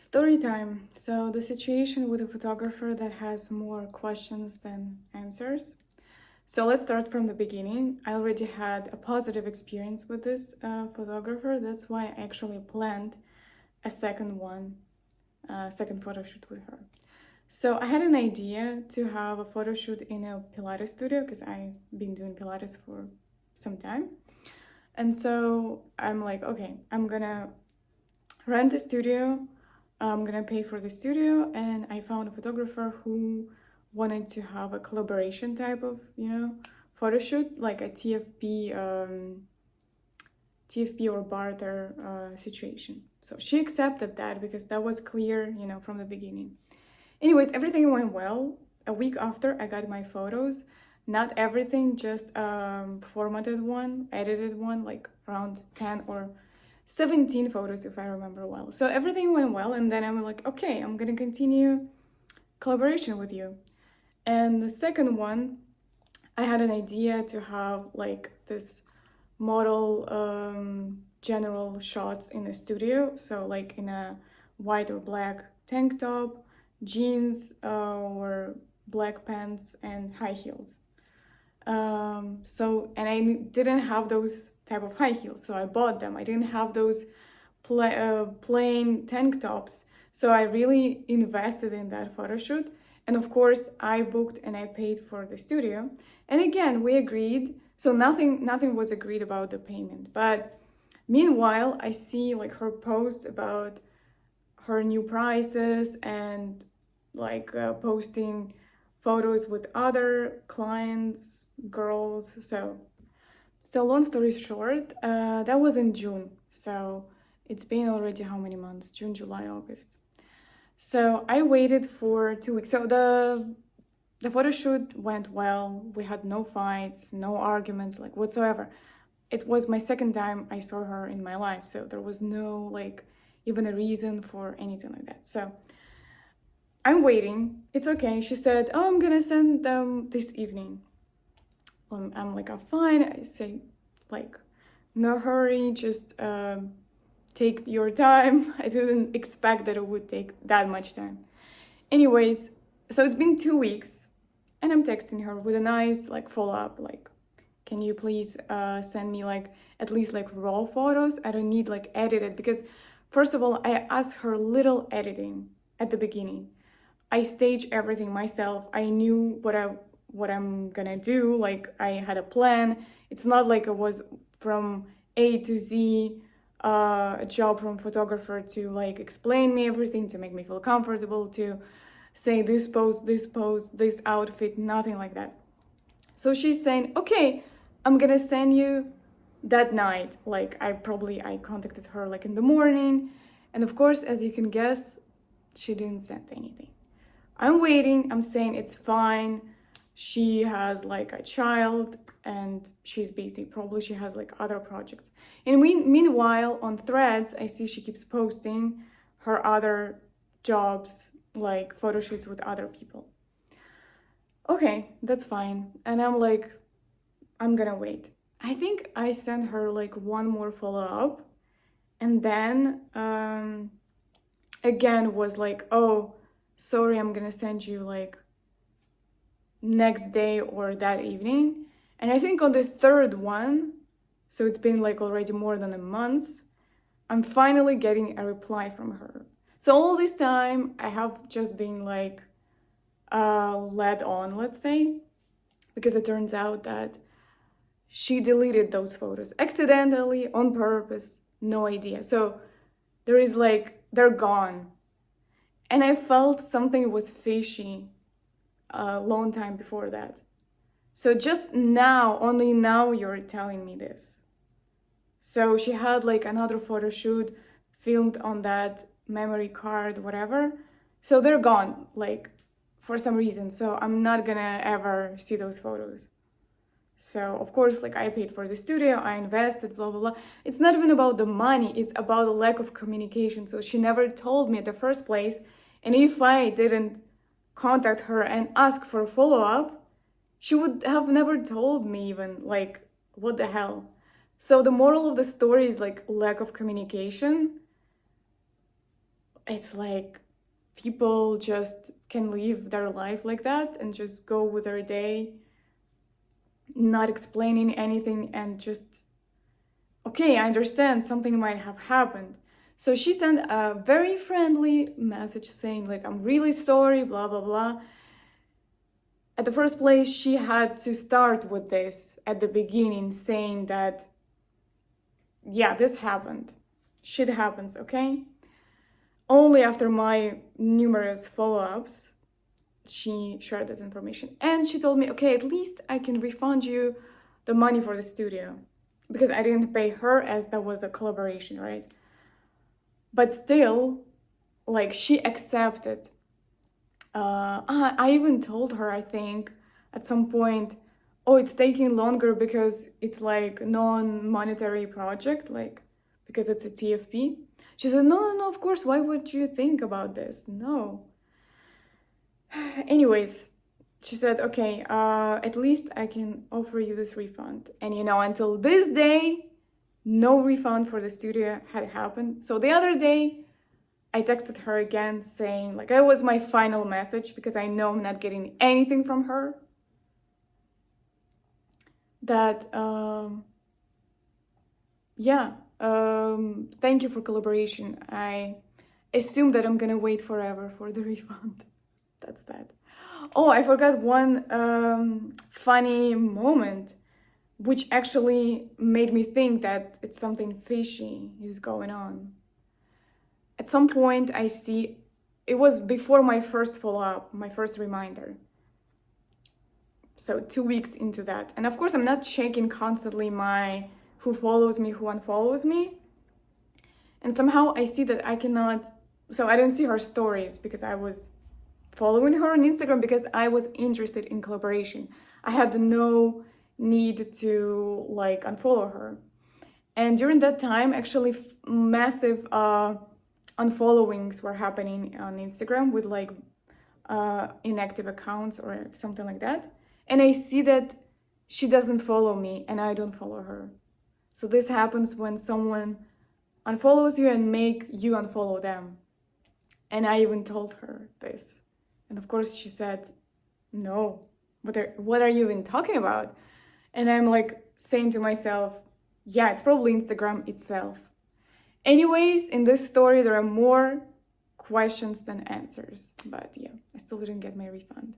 Story time. So the situation with a photographer that has more questions than answers. So let's start from the beginning. I already had a positive experience with this photographer. That's why I actually planned a second photo shoot with her. So I had an idea to have a photo shoot in a Pilates studio because I've been doing Pilates for some time. And so I'm like, okay, I'm gonna rent a studio. I'm gonna pay for the studio, and I found a photographer who wanted to have a collaboration type of, photo shoot, like a TFP or barter situation. So she accepted that because that was clear, from the beginning. Anyways, everything went well. A week after, I got my photos. Not everything, just formatted one, edited one, like around 10 or 17 photos if I remember well. So everything went well, and then I'm like, okay, I'm gonna continue collaboration with you. And the second one, I had an idea to have like this model general shots in a studio. So like in a white or black tank top, jeans or black pants and high heels. And I didn't have those type of high heels, so I bought them. I didn't have those plain tank tops, so I really invested in that photo shoot. And of course, I booked and I paid for the studio. And again, we agreed. So nothing was agreed about the payment. But meanwhile, I see like her posts about her new prices and like posting photos with other clients, girls. So long story short, that was in June. So it's been already how many months? June, July, August. So I waited for 2 weeks. So the photo shoot went well. We had no fights, no arguments, like whatsoever. It was my second time I saw her in my life, so there was no like even a reason for anything like that. So I'm waiting. It's okay. She said, "Oh, I'm gonna send them this evening." I'm like, "I'm fine." I say, like, no hurry. Just take your time. I didn't expect that it would take that much time. Anyways, so it's been 2 weeks, and I'm texting her with a nice like follow up, like, "Can you please send me like at least like raw photos? I don't need like edited because." First of all, I asked her little editing at the beginning. I staged everything myself. I knew what I'm gonna do. Like I had a plan. It's not like it was from A to Z, a job from photographer to like explain me everything, to make me feel comfortable, to say this pose, this outfit, nothing like that. So she's saying, okay, I'm gonna send you that night. Like I contacted her like in the morning, and of course, as you can guess, she didn't send anything. I'm waiting. I'm saying it's fine. She has like a child and she's busy. Probably she has like other projects. And meanwhile, on Threads, I see she keeps posting her other jobs, like photo shoots with other people. Okay, that's fine. And I'm like, I'm gonna wait. I think I sent her like one more follow up, and then again was like, oh, sorry, I'm gonna send you like next day or that evening. And I think on the third one, so it's been like already more than a month, I'm finally getting a reply from her. So all this time I have just been like led on, let's say, because it turns out that she deleted those photos accidentally, on purpose, no idea. So there is like, they're gone. And I felt something was fishy a long time before that. So just now, only now you're telling me this. So she had like another photo shoot filmed on that memory card, whatever. So they're gone, like for some reason. So I'm not gonna ever see those photos. So of course, like I paid for the studio, I invested, blah, blah, blah. It's not even about the money, it's about the lack of communication. So she never told me at the first place. And if I didn't contact her and ask for a follow-up, she would have never told me even, like, what the hell? So the moral of the story is like lack of communication. it's like people just can live their life like that and just go with their day, not explaining anything, and just, okay, I understand something might have happened. So she sent a very friendly message saying, like, I'm really sorry, blah, blah, blah. At the first place, she had to start with this at the beginning, saying that, yeah, this happened. Shit happens, okay? Only after my numerous follow-ups, she shared that information. And she told me, okay, at least I can refund you the money for the studio. Because I didn't pay her, as that was a collaboration, right? But still, like, she accepted. I even told her, I think, at some point, oh, it's taking longer because it's like non-monetary project, like, because it's a TFP. She said, no, no, no, of course, why would you think about this? No. Anyways, she said, okay, at least I can offer you this refund. And until this day, no refund for the studio had happened. So the other day, I texted her again saying, like, it was my final message because I know I'm not getting anything from her. That, thank you for collaboration. I assume that I'm gonna wait forever for the refund. That's that. Oh, I forgot one funny moment, which actually made me think that it's something fishy is going on. At some point, I see, it was before my first follow-up, my first reminder. So 2 weeks into that. And of course, I'm not checking constantly who follows me, who unfollows me. And somehow I see that I cannot, so I don't see her stories because I was following her on Instagram because I was interested in collaboration. I had no need to like unfollow her. And during that time, actually massive unfollowings were happening on Instagram with like inactive accounts or something like that. And I see that she doesn't follow me and I don't follow her. So this happens when someone unfollows you and make you unfollow them. And I even told her this. And of course she said, no, what are you even talking about? And I'm like saying to myself, yeah, it's probably Instagram itself. Anyways, in this story, there are more questions than answers. But yeah, I still didn't get my refund.